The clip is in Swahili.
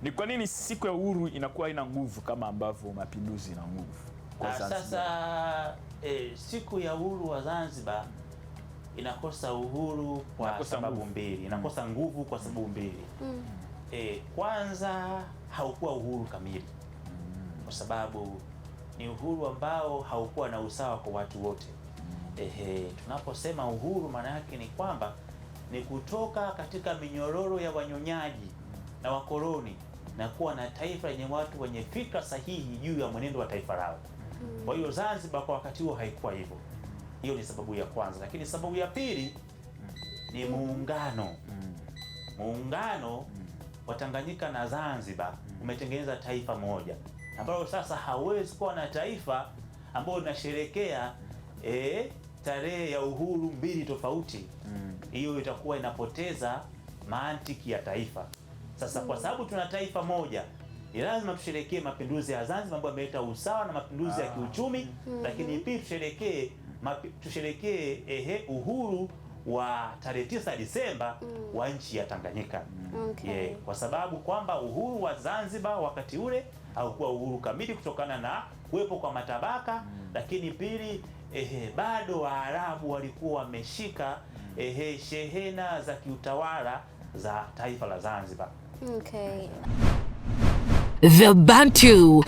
Ni kwa nini siku ya uhuru inakuwa ina nguvu kama ambavyo mapinduzi ina nguvu kwa Zanzibar? Sasa siku ya uhuru wa Zanzibar inakosa uhuru kwa sababu mbili, inakosa nguvu kwa sababu mbili. Kwanza haukuwa uhuru kamili, kwa sababu ni uhuru ambao haukuwa na usawa kwa watu wote. Tunaposema uhuru, maana yake ni kwamba ni kutoka katika minyororo ya wanyonyaji na wakoloni na kuwa na taifa lenye watu wenye fikra sahihi juu ya mwenendo wa taifa lao. Kwa hiyo Zanzibar kwa wakati huo haikuwa hivyo. Hiyo ni sababu ya kwanza, lakini sababu ya pili ni muungano. Muungano wa Tanganyika na Zanzibar umetengeneza taifa moja, ambalo sasa hawezi kuwa na taifa ambalo linasherehekea tarehe ya uhuru mbili tofauti. Hiyo itakuwa inapoteza mantiki ya taifa. Sasa kwa sababu tuna taifa moja, ni lazima tusherehekee mapinduzi ya Zanzibar ambayo yameleta usawa na mapinduzi ya kiuchumi, lakini pia tusherehekee uhuru wa tarehe 9 Disemba wa nchi ya Tanganyika. Kwa sababu kwamba uhuru wa Zanzibar wakati ule haukuwa uhuru kamili kutokana na kuwepo kwa matabaka, lakini pili bado Waarabu walikuwa wameshika shehena za kiutawala za taifa la Zanzibar. The Bantu.